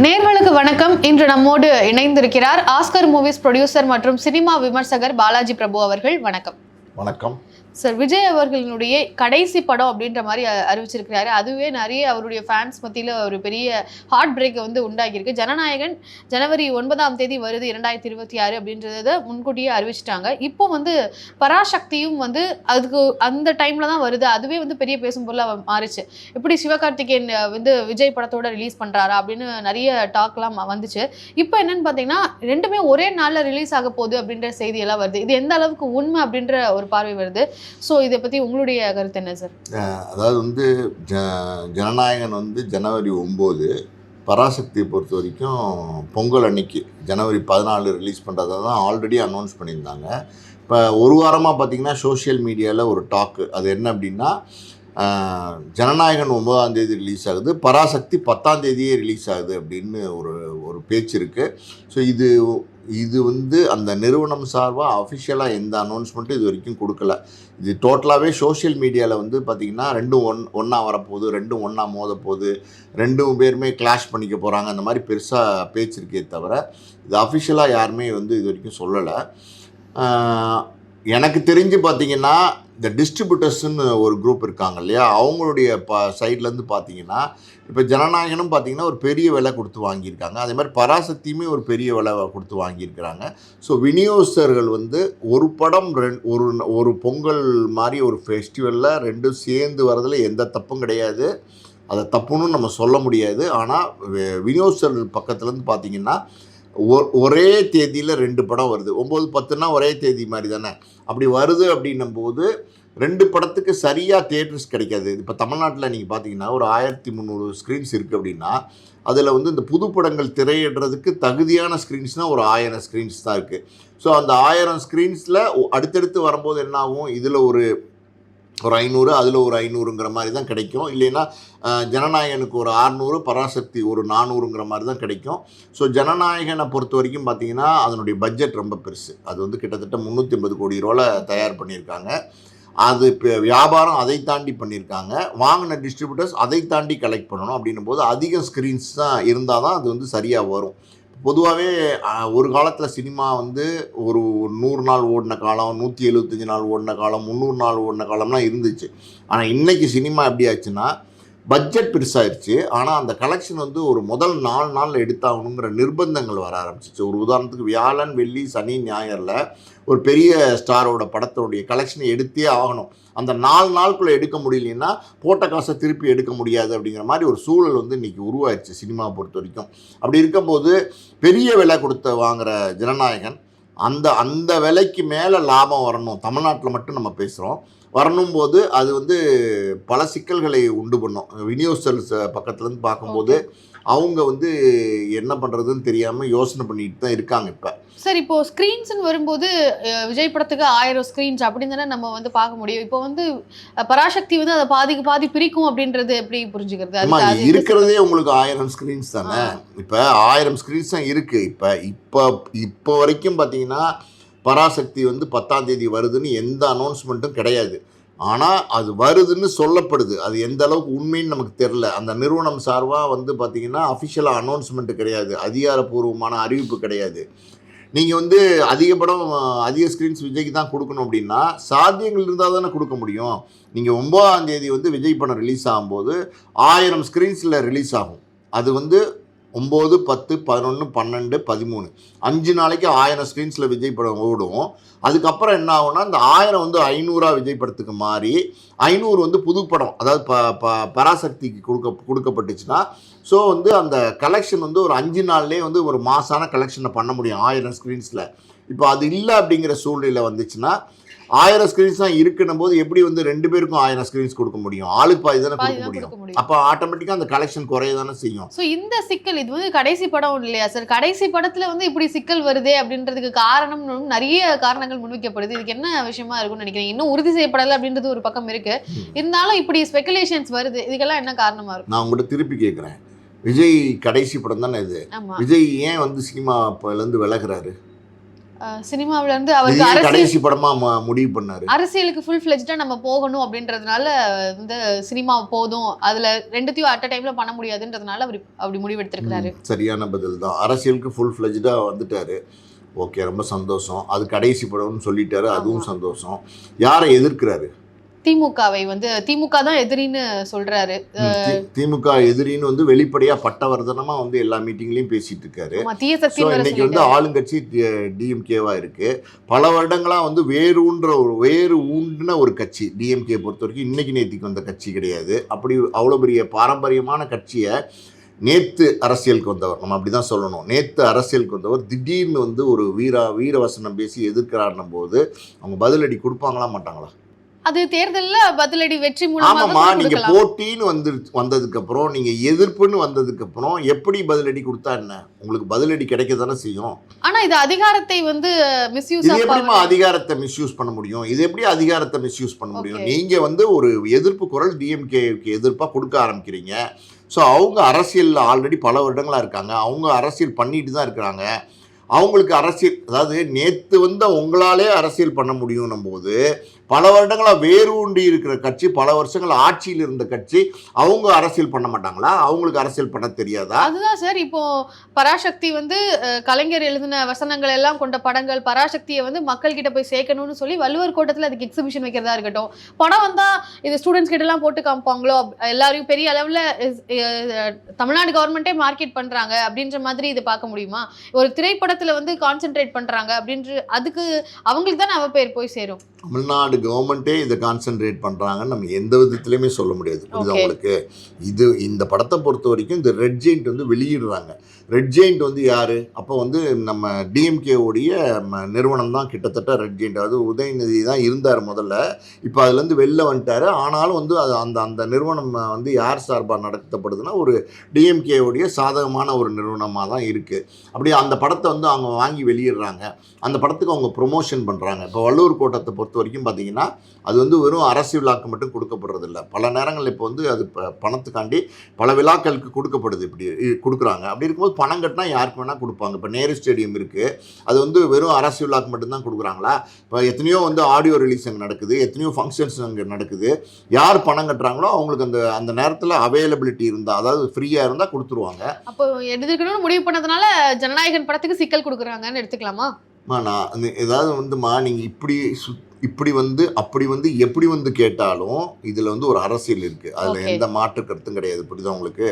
நேர்களுக்கு வணக்கம். இன்று நம்மோடு இணைந்திருக்கிறார் ஆஸ்கர் மூவிஸ் ப்ரொடியூசர் மற்றும் சினிமா விமர்சகர் பாலாஜி பிரபு அவர்கள். வணக்கம். வணக்கம் சார். விஜய் அவர்களுடைய கடைசி படம் அப்படின்ற மாதிரி அறிவிச்சிருக்கிறாரு. அதுவே நிறைய அவருடைய ஃபேன்ஸ் மத்தியில் ஒரு பெரிய ஹார்ட் பிரேக்கை உண்டாகியிருக்கு. ஜனநாயகன் ஜனவரி 9 வருது 2026 அப்படின்றத முன்கூட்டியே அறிவிச்சிட்டாங்க. இப்போ பராசக்தியும் அதுக்கு அந்த டைம்ல தான் வருது. அதுவே பெரிய பேசும் பொருளாக மாறிச்சு. இப்படி சிவகார்த்திகேயன் விஜய் படத்தோட ரிலீஸ் பண்றாரா அப்படின்னு நிறைய டாக்லாம் வந்துச்சு. இப்போ என்னன்னு பார்த்தீங்கன்னா ரெண்டுமே ஒரே நாளில் ரிலீஸ் ஆக போகுது அப்படின்ற செய்தியெல்லாம் வருது. இது எந்த அளவுக்கு உண்மை அப்படின்ற ஒரு பார்வை வருது. ஸோ இதை பற்றி உங்களுடைய கருத்து என்ன சார்? அதாவது ஜனநாயகன் ஜனவரி 9, பராசக்தியை பொறுத்த வரைக்கும் பொங்கல் அன்னைக்கு ஜனவரி 14 ரிலீஸ் பண்ணுறதா தான் ஆல்ரெடி அனௌன்ஸ் பண்ணியிருந்தாங்க. இப்போ ஒரு வாரமாக பார்த்திங்கன்னா சோஷியல் மீடியாவில் ஒரு டாக்கு, அது என்ன அப்படின்னா ஜனநாயகன் 9 ரிலீஸ் ஆகுது, பராசக்தி 10 ரிலீஸ் ஆகுது அப்படின்னு ஒரு பேச்சு இருக்குது. ஸோ இது அந்த நிறுவனம் சார்பாக அஃபிஷியலாக எந்த அனௌன்ஸ்மெண்ட்டும் இது வரைக்கும் கொடுக்கல. இது டோட்டலாகவே சோஷியல் மீடியாவில் பார்த்திங்கன்னா ரெண்டும் ஒன்றா வரப்போகுது, ரெண்டும் ஒன்றா மோத போகுது, ரெண்டும் பேருமே கிளாஷ் பண்ணிக்க போகிறாங்க, அந்த மாதிரி பெருசாக பேச்சு இருக்கே தவிர இது அஃபிஷியலாக யாருமே இது வரைக்கும் சொல்லலை. எனக்கு தெரிஞ்சு பார்த்திங்கன்னா இந்த டிஸ்ட்ரிபியூட்டர்ஸ்ன்னு ஒரு குரூப் இருக்காங்க இல்லையா, அவங்களுடைய சைட்லேருந்து பார்த்திங்கன்னா இப்போ ஜனநாயகனும் பார்த்திங்கன்னா ஒரு பெரிய விலை கொடுத்து வாங்கியிருக்காங்க, அதே மாதிரி பராசக்தியுமே ஒரு பெரிய விலை கொடுத்து வாங்கியிருக்கிறாங்க. ஸோ விநியோகஸ்தர்கள் ஒரு படம் ஒரு பொங்கல் மாதிரி ஒரு ஃபெஸ்டிவலில் ரெண்டும் சேர்ந்து வரதில் எந்த தப்பும் கிடையாது, அதை தப்புன்னு நம்ம சொல்ல முடியாது. ஆனால் விநியோகஸ்தர்கள் பக்கத்துலேருந்து பார்த்திங்கன்னா ஒரே தேதியில் 2 படம் வருது. 9, 10னா ஒரே தேதி மாதிரி தானே, அப்படி வருது அப்படின்னும் போது 2 படத்துக்கு சரியாக தியேட்டர்ஸ் கிடைக்காது. இப்போ தமிழ்நாட்டில் நீங்கள் பார்த்தீங்கன்னா ஒரு 1300 ஸ்க்ரீன்ஸ் இருக்குது அப்படின்னா அதில் இந்த புது படங்கள் திரையிடுறதுக்கு தகுதியான ஸ்க்ரீன்ஸ்னால் ஒரு 1000 ஸ்க்ரீன்ஸ் தான் இருக்குது. ஸோ அந்த 1000 ஸ்க்ரீன்ஸில் அடுத்தடுத்து வரும்போது என்ன ஆகும், இதில் ஒரு 500, அதில் ஒரு 500ங்கிற மாதிரி தான் கிடைக்கும். இல்லைன்னா ஜனநாயகனுக்கு ஒரு 600, பராசக்தி ஒரு 400ங்கிற மாதிரி தான் கிடைக்கும். ஸோ ஜனநாயகனை பொறுத்த வரைக்கும் பார்த்திங்கன்னா அதனுடைய பட்ஜெட் ரொம்ப பெருசு. அது கிட்டத்தட்ட 350 கோடி ரூபாயில் தயார் பண்ணியிருக்காங்க. அது இப்போ வியாபாரம் அதை தாண்டி பண்ணியிருக்காங்க. வாங்கின டிஸ்ட்ரிபியூட்டர்ஸ் அதை தாண்டி கலெக்ட் பண்ணணும். அப்படின்னும் போது அதிக ஸ்க்ரீன்ஸ் தான் இருந்தால் தான் அது சரியாக வரும். பொதுவாகவே ஒரு காலத்தில் சினிமா ஒரு 100 நாள் ஓடின காலம், 175 நாள் ஓடின காலம், 300 நாள் ஓடின காலம்லாம் இருந்துச்சு. ஆனால் இன்றைக்கி சினிமா எப்படி ஆச்சுன்னா பட்ஜெட் பெருசாகிடுச்சு, ஆனால் அந்த கலெக்ஷன் ஒரு முதல் 4 நாளில் எடுத்தாகணுங்கிற நிர்பந்தங்கள் வர ஆரம்பிச்சிச்சு. ஒரு உதாரணத்துக்கு வியாழன், வெள்ளி, சனி, ஞாயிறில் ஒரு பெரிய ஸ்டாரோட படத்தோடைய கலெக்ஷனை எடுத்தே ஆகணும். அந்த 4 நாளுக்குள்ளே எடுக்க முடியலன்னா போட்ட காசை திருப்பி எடுக்க முடியாது அப்படிங்கிற மாதிரி ஒரு சூழல் இன்றைக்கி உருவாயிடுச்சு சினிமா பொறுத்த வரைக்கும். அப்படி இருக்கும்போது பெரிய விலை கொடுத்த வாங்குகிற ஜனநாயகன் அந்த விலைக்கு மேலே லாபம் வரணும், தமிழ்நாட்டில் மட்டும் நம்ம பேசுகிறோம், வரணும் போது அது பல சிக்கல்களை உண்டு பண்ணும். விநியோகஸ்தர்ஸ் பக்கத்துலேருந்து பார்க்கும்போது அவங்க என்ன பண்ணுறதுன்னு தெரியாமல் யோசனை பண்ணிட்டு தான் இருக்காங்க. இப்போ சார், இப்போ ஸ்க்ரீன்ஸ்ன்னு வரும்போது விஜய் படத்துக்கு 1000 ஸ்க்ரீன்ஸ் அப்படின்னு தானே நம்ம பார்க்க முடியும். இப்போ பராசக்தி அதை பாதிக்கு பாதி பிரிக்கும் அப்படின்றது எப்படி புரிஞ்சுக்கிறது? இருக்கிறதே உங்களுக்கு 1000 ஸ்க்ரீன்ஸ் தானே. இப்போ 1000 ஸ்க்ரீன்ஸ் தான் இருக்குது. இப்போ வரைக்கும் பார்த்தீங்கன்னா பராசக்தி 10 வருதுன்னு எந்த அனௌன்ஸ்மெண்ட்டும் கிடையாது. ஆனால் அது வருதுன்னு சொல்லப்படுது. அது எந்த அளவுக்கு உண்மைன்னு நமக்கு தெரில. அந்த நிறுவனம் சார்பாக பார்த்திங்கன்னா அஃபிஷியலாக அனௌன்ஸ்மெண்ட்டு கிடையாது, அதிகாரப்பூர்வமான அறிவிப்பு கிடையாது. நீங்கள் அதிக படம் அதிக ஸ்க்ரீன்ஸ் விஜய்க்கு தான் கொடுக்கணும் அப்படின்னா சாத்தியங்கள் இருந்தால் தானே கொடுக்க முடியும். நீங்கள் 9 விஜய் படம் ரிலீஸ் ஆகும்போது 1000 ஸ்க்ரீன்ஸில் ரிலீஸ் ஆகும். அது 9, 10, 11, 12, 13 5 நாளைக்கு 1000 ஸ்க்ரீன்ஸில் விஜய் படம் ஓடும். அதுக்கப்புறம் என்ன ஆகும்னா இந்த 1000 500 விஜய் படத்துக்கு மாறி 500 புது படம், அதாவது பராசக்திக்கு கொடுக்கப்பட்டுச்சுன்னா ஸோ அந்த கலெக்ஷன் ஒரு 5 நாள்லேயே ஒரு மாசான கலெக்ஷனை பண்ண முடியும் 1000 ஸ்க்ரீன்ஸில். இப்போ அது இல்லை அப்படிங்கிற சூழ்நிலை வந்துச்சுன்னா 1000 ஸ்க்ரீன்ஸ் தான் இருக்குன்னும் போது எப்படி 2 பேருக்கும் 1000 ஸ்க்ரீன்ஸ் கொடுக்க முடியும்? ஆளுக்கு பாதி தானே கொடுக்க முடியும். அப்போ ஆட்டோமேட்டிக்காக அந்த கலெக்ஷன் குறைய தானே செய்யும். ஸோ இந்த சிக்கல் இது கடைசி படம் இல்லையா சார்? கடைசி படத்தில் இப்படி சிக்கல் வருதே அப்படின்றதுக்கு காரணம் நிறைய காரணங்கள் முன்வைக்கப்படுது. இதுக்கு என்ன விஷயமா இருக்கும்னு நினைக்கிறேன்? இன்னும் உறுதி செய்யப்படலை அப்படின்றது ஒரு பக்கம் இருக்கு. இருந்தாலும் இப்படி ஸ்பெகுலேஷன்ஸ் வருது, இதுக்கெல்லாம் என்ன காரணமா இருக்கும்? நான் உங்கள்கிட்ட திருப்பி கேட்குறேன், விஜய் கடைசி படம் தானே இது. விஜய் ஏன் சினிமாலேருந்து விலகுறாரு? சினிமாவுல இருந்து அவருக்கு இது அரசியல் கடைசி படமா முடிவு பண்ணாரு. அரசியலுக்கு ஃபுல் ஃபிளெஜ்டா நம்ம போகணும் அப்படின்றதுனால வந்து சினிமா போதும், அதுல ரெண்டுத்தையும் அட் அ டைம்ல பண்ண முடியாதுன்றதுனால அவர் அப்படி முடிவெடுத்திருக்கிறாரு. சரியான பதில் தான். அரசியலுக்கு ஃபுல் ஃபிளெஜ்டா வந்துட்டாரு. ஓகே, ரொம்ப சந்தோஷம். அது கடைசி படம்னு சொல்லிட்டாரு, அதுவும் சந்தோஷம். யாரை எதிர்க்கிறாரு? திமுகவை வந்து திமுக தான் எதிரின்னு சொல்றாரு. திமுக எதிரின்னு வந்து வெளிப்படையா பட்டவர்தனமா வந்து எல்லா மீட்டிங்லயும் பேசிட்டு இருக்காரு. தீய சக்தி இன்னைக்கு வந்து ஆளுங்கட்சி டிஎம்கேவா இருக்கு. பல வருடங்களா வந்து வேறு ஊன்றின ஒரு கட்சி டிஎம்கே பொறுத்த வரைக்கும் இன்னைக்கு நேத்திக்கு வந்த கட்சி கிடையாது. அப்படி அவ்வளோ பெரிய பாரம்பரியமான கட்சியை நேத்து அரசியலுக்கு வந்தவர், நம்ம அப்படிதான் சொல்லணும். நேத்து அரசியலுக்கு வந்தவர் திடீர்னு வந்து ஒரு வீரவசனம் பேசி எதிர்க்கிறாருன்னும் போது அவங்க பதிலடி கொடுப்பாங்களா மாட்டாங்களா? அது தேர்தல்ல பதிலடி வெற்றி மூலமா ஆமாமா, நீங்க போட்டின்னு வந்ததுக்கு அப்புறம், நீங்க எதிர்ப்புன்னு வந்ததுக்கு அப்புறம் எப்படி பதிலடி கொடுத்தா என்ன? உங்களுக்கு பதிலடி கிடைக்க தானே செய்யும். ஆனா இது அதிகாரத்தை வந்து மிஸ்யூஸ் இது எப்படிமா அதிகாரத்தை மிஸ்யூஸ் பண்ண முடியும்? இது எப்படி அதிகாரத்தை மிஸ்யூஸ் பண்ண முடியும்? நீங்க வந்து ஒரு எதிர்ப்பு குரல் டிஎம்கேக்கு எதிர்ப்பா கொடுக்க ஆரம்பிக்கிறீங்க. ஸோ அவங்க அரசியலில் ஆல்ரெடி பல வருடங்களா இருக்காங்க. அவங்க அரசியல் பண்ணிட்டு தான் இருக்கிறாங்க. அவங்களுக்கு அரசியல், அதாவது நேற்று வந்து உங்களாலே அரசியல் பண்ண முடியும்னும் போது, பல வருடங்களாக வேரூண்டி இருக்கிற கட்சி, பல வருஷங்கள் ஆட்சியில் இருந்த கட்சி, அவங்க அரசியல் பண்ண மாட்டாங்களா? அவங்களுக்கு அரசியல் பண்ண தெரியாதா? அதுதான் சார். இப்போ பராசக்தி வந்து கலைஞர் எழுதின வசனங்கள் எல்லாம் கொண்ட படங்கள், பராசக்தியை வந்து மக்கள் கிட்ட போய் சேர்க்கணும்னு சொல்லி வள்ளுவர் கோட்டத்தில் அதுக்கு எக்ஸிபிஷன் வைக்கிறதா இருக்கட்டும், படம் வந்தா இது ஸ்டூடெண்ட்ஸ் கிட்ட எல்லாம் போட்டு காமிப்பாங்களோ, எல்லாரையும் பெரிய அளவில் தமிழ்நாடு கவர்மெண்ட்டே மார்க்கெட் பண்றாங்க அப்படின்ற மாதிரி இது பார்க்க முடியுமா? ஒரு திரைப்படத்துல வந்து கான்சென்ட்ரேட் பண்றாங்க அப்படின்ற அதுக்கு அவங்களுக்கு தான் அவப்பெயர் போய் சேரும். தமிழ்நாடு கவர்மெண்ட்டே இதை கான்சென்ட்ரேட் பண்ணுறாங்கன்னு நம்ம எந்த விதத்துலையுமே சொல்ல முடியாது. புரியுது உங்களுக்கு? இந்த படத்தை பொறுத்த வரைக்கும் இந்த ரெட் ஜெயிண்ட் வந்து வெளியிடுறாங்க. ரெட் ஜெயிண்ட் வந்து யாரு? அப்போ வந்து நம்ம டிஎம்கேவுடைய நிறுவனம் தான் கிட்டத்தட்ட ரெட் ஜெயிண்ட். அது உதயநிதி தான் இருந்தார் முதல்ல. இப்போ அதுலேருந்து வெளில வந்துட்டார். ஆனாலும் வந்து அது அந்த நிறுவனம் வந்து யார் சார்பாக நடத்தப்படுதுன்னா ஒரு டிஎம்கேவுடைய சாதகமான ஒரு நிறுவனமாக தான் இருக்குது. அப்படியே அந்த படத்தை வந்து அவங்க வாங்கி வெளியிடுறாங்க. அந்த படத்துக்கு அவங்க ப்ரொமோஷன் பண்ணுறாங்க. இப்போ வள்ளுவர் கோட்டத்தை பொறுத்த வரைக்கும் பார்த்தீங்கன்னா அது வந்து வெறும் அரசு விழாக்கு மட்டும் கொடுக்கப்படுறதில்ல. பல நேரங்கள் இப்போ வந்து அது பணத்துக்காண்டி பல விழாக்களுக்கு கொடுக்கப்படுது. இப்படி கொடுக்குறாங்க. அப்படி இருக்கும்போது பணம் கட்டினா யாருக்கு வேணால் கொடுப்பாங்க. இப்போ நேரு ஸ்டேடியம் இருக்குது, அது வந்து வெறும் அரசு விழாக்கு மட்டும்தான் கொடுக்குறாங்களா? இப்போ எத்தனையோ வந்து ஆடியோ ரிலீஸ் அங்கே நடக்குது, எத்தனையோ ஃபங்க்ஷன்ஸ் அங்கே நடக்குது. யார் பணம் கட்டுறாங்களோ அவங்களுக்கு அந்த நேரத்தில் அவைலபிலிட்டி இருந்தால், அதாவது ஃப்ரீயாக இருந்தால் கொடுத்துருவாங்க. அப்போ எடுத்துக்கணும்னு முடிவு பண்ணதுனால ஜனநாயகன் படத்துக்கு சிக்கல் கொடுக்குறாங்கன்னு எடுத்துக்கலாமா? நான் ஏதாவது வந்துமா நீங்கள் இப்படி வந்து அப்படி வந்து எப்படி வந்து கேட்டாலும் இதில் வந்து ஒரு அரசியல் இருக்குது. அதில் எந்த மாற்று கருத்தும் கிடையாது. புரியுதா உங்களுக்கு?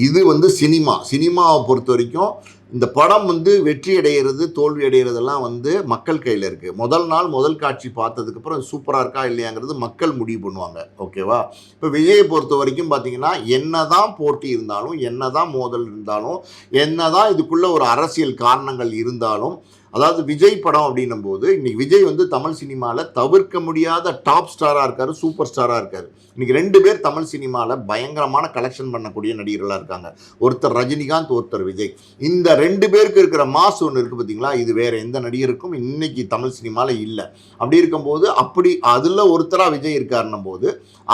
இது வந்து சினிமாவை பொறுத்த வரைக்கும் இந்த படம் வந்து வெற்றி அடைகிறது தோல்வி அடைகிறதெல்லாம் வந்து மக்கள் கையில் இருக்குது. முதல் காட்சி பார்த்ததுக்கப்புறம் சூப்பராக இருக்கா இல்லையாங்கிறது மக்கள் முடிவு பண்ணுவாங்க. ஓகேவா? இப்போ விஜயை பொறுத்த வரைக்கும் பார்த்தீங்கன்னா என்ன தான் போட்டி இருந்தாலும், என்ன தான் மோதல் இருந்தாலும், என்ன தான் இதுக்குள்ளே ஒரு அரசியல் காரணங்கள் இருந்தாலும், அதாவது விஜய் படம் அப்படின்னும் போது இன்னைக்கு விஜய் வந்து தமிழ் சினிமாவில் தவிர்க்க முடியாத டாப் ஸ்டாராக இருக்காரு, சூப்பர் ஸ்டாராக இருக்காரு. இன்னைக்கு 2 பேர் தமிழ் சினிமாவில் பயங்கரமான கலெக்ஷன் பண்ணக்கூடிய நடிகர்களாக இருக்காங்க. ஒருத்தர் ரஜினிகாந்த், ஒருத்தர் விஜய். இந்த 2 பேருக்கு இருக்கிற மாஸ் ஒன்று இருக்குது பார்த்தீங்களா? இது வேற எந்த நடிகருக்கும் இன்னைக்கு தமிழ் சினிமாவில் இல்லை. அப்படி இருக்கும்போது அதில் ஒருத்தராக விஜய் இருக்காருன்னும் போது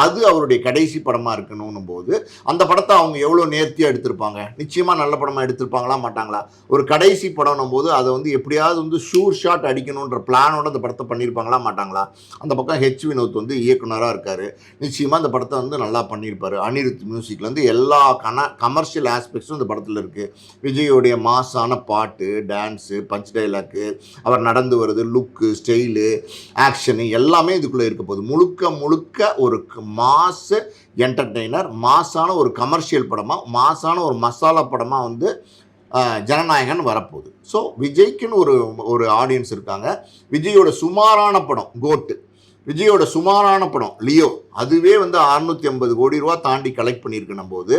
அது அவருடைய கடைசி படமாக இருக்கணும் போது அந்த படத்தை அவங்க எவ்வளோ நேர்த்தியாக எடுத்திருப்பாங்க? நிச்சயமாக நல்ல படமாக எடுத்திருப்பாங்களா மாட்டாங்களா? ஒரு கடைசி படம்னும் போது அதை வந்து எப்படியாவது வந்து ஷூர் ஷாட் அடிக்கணுன்ற பிளானோட அந்த படத்தை பண்ணியிருப்பாங்களா மாட்டாங்களா? அந்த பக்கம் ஹெச் வினோத் வந்து இயக்குனராக இருக்கார். நிச்சயமாக அந்த படத்தை வந்து நல்லா பண்ணியிருப்பார். அனிருத் மியூசிக்லேருந்து எல்லா கமர்ஷியல் ஆஸ்பெக்ட்ஸும் இந்த படத்தில் இருக்குது. விஜயோடைய மாஸான பாட்டு, டான்ஸு, பஞ்ச் டைலாக்கு, அவர் நடந்து வருது, லுக்கு, ஸ்டைலு, ஆக்ஷனு எல்லாமே இதுக்குள்ளே இருக்க போகுது. முழுக்க ஒரு மாஸ் என்டர்டெய்னர், மாஸான ஒரு கமர்ஷியல் படமாக, மாஸான ஒரு மசாலா படமாக வந்து ஜனநாயகன் வரப்போகுது. ஸோ விஜய்க்குன்னு ஒரு ஆடியன்ஸ் இருக்காங்க. விஜயோட சுமாரான படம் கோட்டு, விஜயோட சுமாரான படம் லியோ, அதுவே வந்து 650 கோடி ரூபா தாண்டி கலெக்ட் பண்ணியிருக்கணும் போது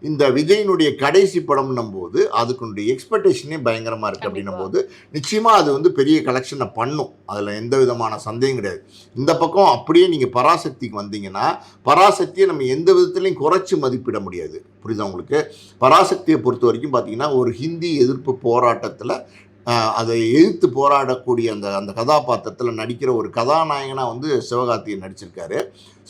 இந்த விஜயினுடைய கடைசி படம்னும் போது அதுக்குடைய எக்ஸ்பெக்டேஷனே பயங்கரமாக இருக்குது. அப்படின்னும் போது நிச்சயமாக அது வந்து பெரிய கலெக்ஷனை பண்ணும். அதில் எந்த விதமான சந்தேகம் கிடையாது. இந்த பக்கம் அப்படியே நீங்கள் பராசக்திக்கு வந்தீங்கன்னா பராசக்தியை நம்ம எந்த விதத்துலையும் குறைச்சி மதிப்பிட முடியாது. புரியுதா உங்களுக்கு? பராசக்தியை பொறுத்த வரைக்கும் பார்த்தீங்கன்னா ஒரு ஹிந்தி எதிர்ப்பு போராட்டத்தில் அதை எதிர்த்து போராடக்கூடிய அந்த அந்த கதாபாத்திரத்தில் நடிக்கிற ஒரு கதாநாயகனாக வந்து சிவகார்த்திகேயன் நடிச்சிருக்காரு.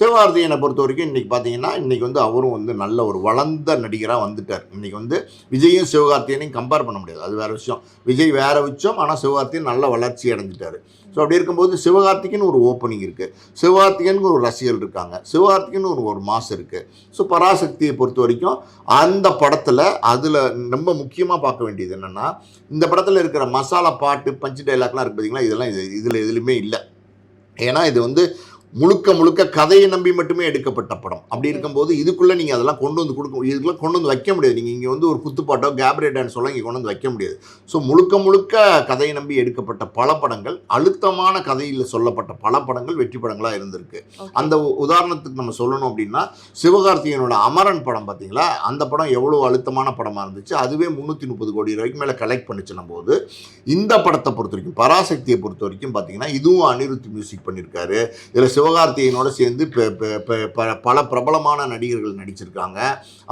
சிவகார்த்திகேயனை பொறுத்த வரைக்கும் இன்றைக்கி பார்த்தீங்கன்னா இன்றைக்கி வந்து அவரும் வந்து நல்ல ஒரு வளர்ந்த நடிகராக வந்துட்டார். இன்றைக்கி வந்து விஜயும் சிவகார்த்திகேயனையும் கம்பேர் பண்ண முடியாது, அது வேறு விஷயம். விஜய் வேறு விஷயம், ஆனால் சிவகார்த்திகேயன் நல்ல வளர்ச்சி அடைஞ்சிட்டார். ஸோ அப்படி இருக்கும்போது சிவகார்த்திகேயன் ஒரு ஓப்பனிங் இருக்குது, சிவகார்த்திகேயனுக்கு ஒரு ரசிகர்கள் இருக்காங்க, சிவகார்த்திகேயன் ஒரு மாஸ் இருக்குது. ஸோ பராசக்தியை பொறுத்த வரைக்கும் அந்த படத்தில் அதில் ரொம்ப முக்கியமாக பார்க்க வேண்டியது என்னென்னா, இந்த படத்தில் இருக்கிற மசாலா பாட்டு பஞ்சு டைலாக்லாம் இருக்குது பார்த்தீங்களா, இதெல்லாம் இதில் எதுலையுமே இல்லை. ஏன்னா இது வந்து முழுக்க முழுக்க கதையை நம்பி மட்டுமே எடுக்கப்பட்ட படம். அப்படி இருக்கும்போது இதுக்குள்ளே நீங்கள் அதெல்லாம் கொண்டு வந்து இதுக்குள்ளே கொண்டு வந்து வைக்க முடியாது. நீங்கள் இங்கே வந்து ஒரு குத்துப்பாட்டோ கேப்ரே டான்ஸ் சொல்ல இங்கே கொண்டு வந்து வைக்க முடியாது. ஸோ முழுக்க முழுக்க கதையை நம்பி எடுக்கப்பட்ட பல படங்கள், அழுத்தமான கதையில் சொல்லப்பட்ட பல படங்கள் வெற்றி படங்களாக இருந்திருக்கு. அந்த உதாரணத்துக்கு நம்ம சொல்லணும் அப்படின்னா, சிவகார்த்திகேயனோட அமரன் படம் பார்த்தீங்களா, அந்த படம் எவ்வளோ அழுத்தமான படமாக இருந்துச்சு. அதுவே 330 கோடி ரூபாய்க்கு மேலே கலெக்ட் பண்ணிச்சுன்னும் போது, இந்த படத்தை பொறுத்த வரைக்கும் பராசக்தியை பொறுத்த வரைக்கும் பார்த்தீங்கன்னா இதுவும் அனிருத் மியூசிக் பண்ணியிருக்காரு. இதில் சிவகார்த்திகேயனோட சேர்ந்து பல பிரபலமான நடிகர்கள் நடிச்சிருக்காங்க.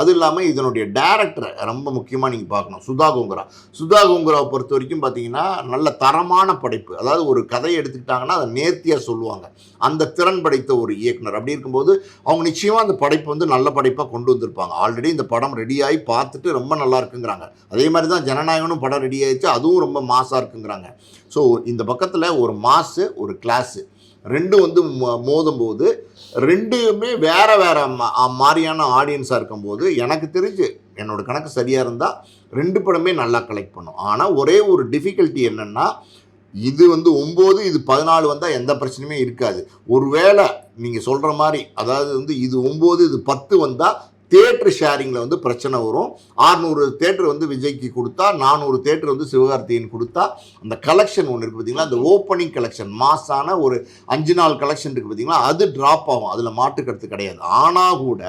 அது இல்லாமல் இதனுடைய டைரக்டரை ரொம்ப முக்கியமாக நீங்கள் பார்க்கணும், சுதா கோங்கரா. சுதா கோங்கராவை பொறுத்த வரைக்கும் பார்த்தீங்கன்னா நல்ல தரமான படைப்பு. அதாவது ஒரு கதையை எடுத்துக்கிட்டாங்கன்னா அதை நேர்த்தியாக சொல்லுவாங்க. அந்த திறன் படைத்த ஒரு இயக்குனர். அப்படி இருக்கும்போது அவங்க நிச்சயமாக அந்த படைப்பு வந்து நல்ல படைப்பாக கொண்டு வந்திருப்பாங்க. ஆல்ரெடி இந்த படம் ரெடியாகி பார்த்துட்டு ரொம்ப நல்லா இருக்குங்கிறாங்க. அதே மாதிரி தான் ஜனநாயகனும் படம் ரெடி ஆயிடுச்சு, அதுவும் ரொம்ப மாசாக இருக்குங்கிறாங்க. ஸோ இந்த பக்கத்தில் ஒரு மாசு ஒரு கிளாஸு ரெண்டும் வந்து மோதும்போது ரெண்டுமே வேறு வேறு மாதிரியான ஆடியன்ஸாக இருக்கும்போது, எனக்கு தெரிஞ்சு என்னோடய கணக்கு சரியாக இருந்தால் ரெண்டு படமே நல்லா கலெக்ட் பண்ணும். ஆனால் ஒரே ஒரு டிஃபிகல்ட்டி என்னென்னா, இது வந்து 9 இது 14 வந்தால் எந்த பிரச்சனையுமே இருக்காது. ஒருவேளை நீங்கள் சொல்கிற மாதிரி, அதாவது வந்து இது 9 இது 10 வந்தால் தியேட்டர் ஷேரிங்கில் வந்து பிரச்சனை வரும். 600 தியேட்டர் வந்து விஜய்க்கு கொடுத்தா, 400 தியேட்டர் வந்து சிவகார்த்திகேயன் கொடுத்தா, அந்த கலெக்ஷன் ஒன்று இருக்குது பார்த்தீங்களா, அந்த ஓப்பனிங் கலெக்ஷன் மாசான ஒரு 5 நாள் கலெக்ஷன் இருக்குது பார்த்தீங்களா, அது ட்ராப் ஆகும். அதில் மாட்டுக்கருத்து கிடையாது. ஆனால் கூட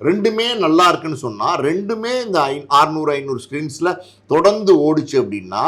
ரெண்டுமே நல்லா இருக்குன்னு சொன்னால், ரெண்டுமே இந்த 600 500 ஸ்க்ரீன்ஸில் தொடர்ந்து ஓடிச்சு அப்படின்னா,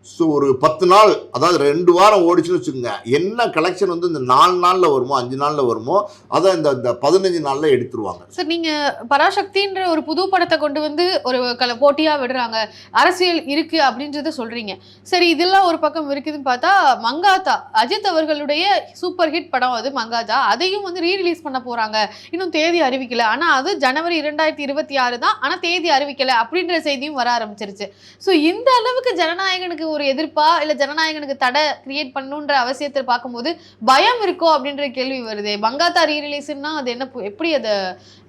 ஸோ ஒரு 10 நாள், அதாவது 2 வாரம் ஓடிச்சுன்னு வச்சுக்கோங்க, என்ன கலெக்ஷன் வந்து இந்த 4 நாளில் வருமோ 5 நாளில் வருமோ அதை இந்த 15 நாளில் எடுத்துருவாங்க. சார், நீங்கள் பராசக்தின்ற ஒரு புது படத்தை கொண்டு வந்து ஒரு போட்டியாக விடுறாங்க, அரசியல் இருக்குது அப்படின்றத சொல்கிறீங்க. சரி, இதெல்லாம் ஒரு பக்கம் இருக்குதுன்னு பார்த்தா, மங்காத்தா அஜித் அவர்களுடைய சூப்பர் ஹிட் படம் அது மங்காத்தா, அதையும் வந்து ரீரிலீஸ் பண்ண போகிறாங்க. இன்னும் தேதி அறிவிக்கலை, ஆனால் அது ஜனவரி 2026 தான், ஆனால் தேதி அறிவிக்கலை அப்படின்ற செய்தியும் வர ஆரம்பிச்சிருச்சு. ஸோ இந்த அளவுக்கு ஜனநாயகனுக்கு ஒரு எதிர்ப்பா இல்ல ஜனநாயகனுக்கு தடை கிரியேட் பண்ணணுன்ற அவசியத்தை பார்க்கும்போது பயம் இருக்கோ அப்படின்ற கேள்வி வருது. மங்காத்தா ரீரிலீஸ்னா அது என்ன, எப்படி அதை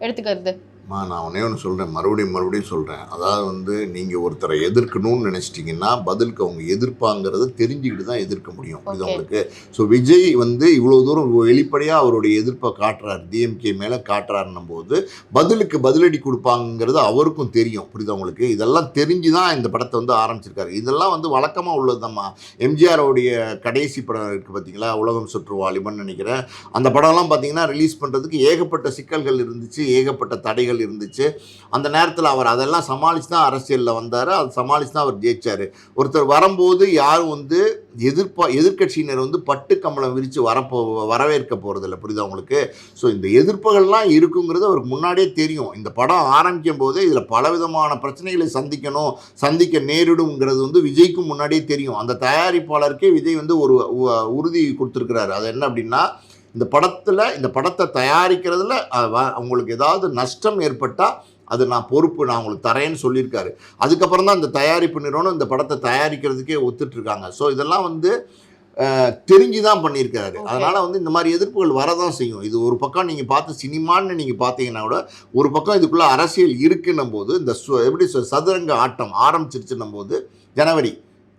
எடுத்துக்கிறது? நான் ஒன்றே ஒன்று சொல்கிறேன், மறுபடியும் சொல்கிறேன். அதாவது வந்து நீங்கள் ஒருத்தரை எதிர்க்கணும்னு நினச்சிட்டிங்கன்னா பதிலுக்கு அவங்க எதிர்ப்பாங்கிறத தெரிஞ்சுக்கிட்டு தான் எதிர்க்க முடியும். இது அவங்களுக்கு. ஸோ விஜய் வந்து இவ்வளோ தூரம் வெளிப்படையாக அவருடைய எதிர்ப்பை காட்டுறாரு, டிஎம்கே மேலே காட்டுறாருன்னும் போது பதிலுக்கு பதிலடி கொடுப்பாங்கிறது அவருக்கும் தெரியும். புரியுது அவங்களுக்கு? இதெல்லாம் தெரிஞ்சு தான் இந்த படத்தை வந்து ஆரம்பிச்சிருக்காரு. இதெல்லாம் வந்து வழக்கமாக உள்ளது தான்மா. எம்ஜிஆரோடைய கடைசி படம் இருக்குது பார்த்தீங்களா, உலகம் சுற்று வாலிபன் நினைக்கிறேன். அந்த படம்லாம் பார்த்தீங்கன்னா ரிலீஸ் பண்ணுறதுக்கு ஏகப்பட்ட சிக்கல்கள் இருந்துச்சு, ஏகப்பட்ட தடைகள் இருந்துச்சு. அந்த நேரத்தில் அவர் அதெல்லாம் சமாளித்து தான் அரசியலில் வந்தார். அதை சமாளித்து தான் அவர் ஜெயிச்சார். ஒருத்தர் வரும்போது யாரும் வந்து எதிர்கட்சியினர் வந்து பட்டு கம்பளம் விரித்து வரவேற்க போகிறதில்ல. புரியுது அவங்களுக்கு? ஸோ இந்த எதிர்ப்புகள்லாம் இருக்குங்கிறது அவருக்கு முன்னாடியே தெரியும். இந்த படம் ஆரம்பிக்கும் போதே இதில் பலவிதமான பிரச்சனைகளை சந்திக்க நேரிடுங்கிறது வந்து விஜய்க்கும் முன்னாடியே தெரியும். அந்த தயாரிப்பாளருக்கே விஜய் வந்து ஒரு உறுதி கொடுத்துருக்கிறாரு. அது என்ன அப்படின்னா, இந்த படத்தை தயாரிக்கிறதுல உங்களுக்கு ஏதாவது நஷ்டம் ஏற்பட்டால் அது நான் பொறுப்பு, நான் உங்களுக்கு தரேன்னு சொல்லியிருக்காரு. அதுக்கப்புறம் தான் இந்த தயாரிப்பு நிறுவனம் இந்த படத்தை தயாரிக்கிறதுக்கே ஒத்துட்ருக்காங்க. ஸோ இதெல்லாம் வந்து தெரிஞ்சு தான் பண்ணியிருக்காரு. அதனால் வந்து இந்த மாதிரி எதிர்ப்புகள் வரதான் செய்யும். இது ஒரு பக்கம் நீங்கள் பார்த்து சினிமான்னு நீங்கள் பார்த்தீங்கன்னா கூட, ஒரு பக்கம் இதுக்குள்ளே அரசியல் இருக்குன்னும் போது, இந்த எப்படி சதுரங்க ஆட்டம் ஆரம்பிச்சிருச்சுன்னும் போது, ஜனவரி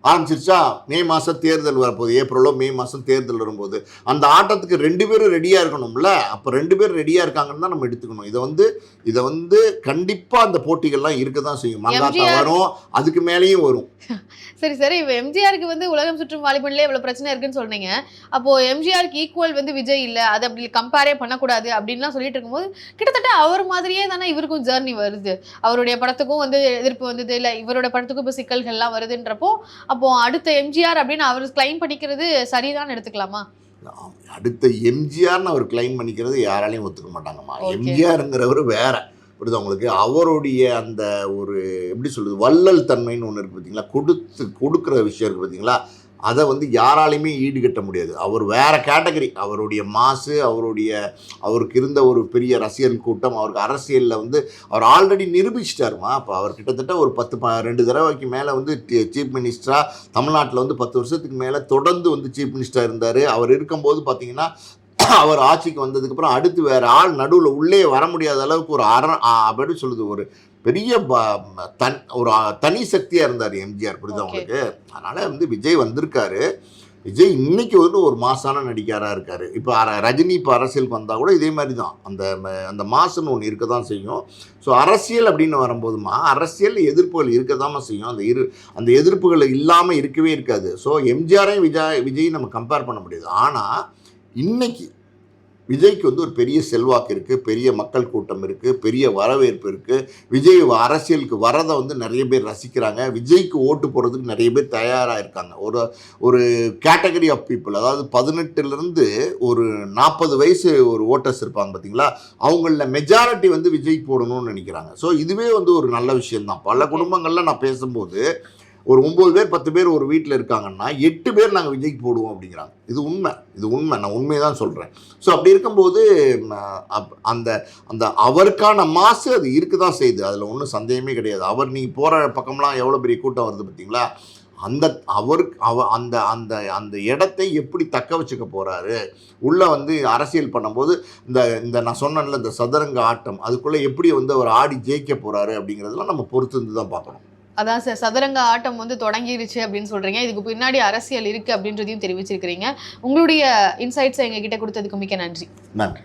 ஆரம்பிச்சிருச்சா, மே மாதம் தேர்தல் வரப்போகுது, ஏப்ரலோ மே மாதம் தேர்தல் வரும்போது அந்த ஆட்டத்துக்கு 2 பேரும் ரெடியாக இருக்கணும்ல. அப்போ 2 பேர் ரெடியாக இருக்காங்கன்னு தான் நம்ம எடுத்துக்கணும். இதை வந்து கண்டிப்பாக அந்த போட்டிகள்லாம் இருக்க தான் செய்யும். மங்காத்தா வரும், அதுக்கு மேலேயும் வரும். சரி, இப்போ எம்ஜிஆருக்கு வந்து உலகம் சுற்றும் வாலிபன்லேயே இவ்வளோ பிரச்சனை இருக்குன்னு சொன்னீங்க. அப்போது எம்ஜிஆருக்கு ஈக்குவல் வந்து விஜய் இல்லை, அதை அப்படி கம்பேரே பண்ணக்கூடாது அப்படின்லாம் சொல்லிட்டு இருக்கும்போது, கிட்டத்தட்ட அவர் மாதிரியே தானே இவருக்கும் ஜேர்னி வருது. அவருடைய படத்துக்கும் வந்து எதிர்ப்பு வந்தது, இல்லை இவரோட படத்துக்கும் இப்போ சிக்கல்கள்லாம் வருதுன்றப்போ, அப்போது அடுத்த எம்ஜிஆர் அப்படின்னு அவர் கிளைம் பண்ணிக்கிறது சரிதான் எடுத்துக்கலாமா? அடுத்த எம்ஜிஆர்னு அவர் கிளைம் பண்ணிக்கிறது யாராலையும் ஒத்துக்க மாட்டாங்கம்மா. எம்ஜிஆருங்கிறவர் வேற. புரியுதா உங்களுக்கு? அவருடைய அந்த ஒரு எப்படி சொல்கிறது, வள்ளல் தன்மைன்னு ஒன்று இருக்குது பார்த்தீங்களா, கொடுக்குற விஷயம் இருக்குது பார்த்தீங்களா, அதை வந்து யாராலையுமே ஈடுகட்ட முடியாது. அவர் வேறு கேட்டகரி. அவருடைய மாசு, அவருக்கு இருந்த ஒரு பெரிய ரசிகர் கூட்டம், அவருக்கு அரசியலில் வந்து அவர் ஆல்ரெடி நிரூபிச்சிட்டாருமா. அப்போ அவர் கிட்டத்தட்ட ஒரு 2 தடவைக்கு மேலே வந்து சீஃப் மினிஸ்டராக தமிழ்நாட்டில் வந்து 10 வருஷத்துக்கு மேலே தொடர்ந்து வந்து சீஃப் மினிஸ்டராக இருந்தார். அவர் இருக்கும்போது பார்த்தீங்கன்னா அவர் ஆட்சிக்கு வந்ததுக்கப்புறம் அடுத்து வேறு ஆள் நடுவில் உள்ளே வர முடியாத அளவுக்கு ஒரு அப்படி சொல்லுது, ஒரு பெரிய ஒரு தனி சக்தியாக இருந்தார் எம்ஜிஆர். புரியுது அவங்களுக்கு? அதனால் வந்து விஜய் வந்திருக்காரு. விஜய் இன்னைக்கு வந்து ஒரு மாசான நடிகராக இருக்கார். இப்போ ரஜினி இப்போ அரசியலுக்கு வந்தால் கூட இதே மாதிரி தான், அந்த மாசுன்னு ஒன்று இருக்க தான் செய்யும். ஸோ அரசியல் அப்படின்னு வரும்போதுமா, அரசியல் எதிர்ப்புகள் இருக்க தான் செய்யும். அந்த எதிர்ப்புகள் இல்லாமல் இருக்கவே இருக்காது. ஸோ எம்ஜிஆரையும் விஜய் நம்ம கம்பேர் பண்ண முடியாது. ஆனால் இன்னைக்கு விஜய்க்கு வந்து ஒரு பெரிய செல்வாக்கு இருக்குது, பெரிய மக்கள் கூட்டம் இருக்குது, பெரிய வரவேற்பு இருக்குது. விஜய் அரசியலுக்கு வரதை வந்து நிறைய பேர் ரசிக்கிறாங்க. விஜய்க்கு ஓட்டு போடுறதுக்கு நிறைய பேர் தயாராக இருக்காங்க. ஒரு கேட்டகரி ஆஃப் பீப்புள், அதாவது 18லேருந்து ஒரு 40 வயசு ஒரு ஓட்டர்ஸ் இருப்பாங்க பார்த்தீங்களா, அவங்களில் மெஜாரிட்டி வந்து விஜய் போடணும்னு நினைக்கிறாங்க. ஸோ இதுவே வந்து ஒரு நல்ல விஷயம்தான். பல குடும்பங்களில் நான் பேசும்போது ஒரு 9 பேர் 10 பேர் ஒரு வீட்டில் இருக்காங்கன்னா 8 பேர் நாங்கள் விஜய்க்கு போடுவோம் அப்படிங்கிறாங்க. இது உண்மை, நான் உண்மையை தான் சொல்கிறேன். ஸோ அப்படி இருக்கும்போது அந்த அவருக்கான மாசு அது இருக்க தான் செய்யுது, அதில் ஒன்றும் சந்தேகமே கிடையாது. அவர் நீங்கள் போகிற பக்கம்லாம் எவ்வளோ பெரிய கூட்டம் வருது பார்த்தீங்களா, அந்த இடத்தை எப்படி தக்க வச்சுக்க போகிறாரு, உள்ளே வந்து அரசியல் பண்ணும்போது இந்த நான் சொன்னேன்ல இந்த சதுரங்க ஆட்டம், அதுக்குள்ளே எப்படி வந்து அவர் ஆடி ஜெயிக்க போகிறாரு அப்படிங்கிறதெல்லாம் நம்ம பொறுத்து இருந்து தான் பார்க்கணும். அதான் சார், சதுரங்க ஆட்டம் வந்து தொடங்கிருச்சு அப்படின்னு சொல்றீங்க. இதுக்கு பின்னாடி அரசியல் இருக்கு அப்படின்றதையும் தெரிவிச்சிருக்கிறீங்க. உங்களுடைய இன்சைட்ஸை எங்ககிட்ட கொடுத்ததுக்கு மிக்க நன்றி. நன்றி.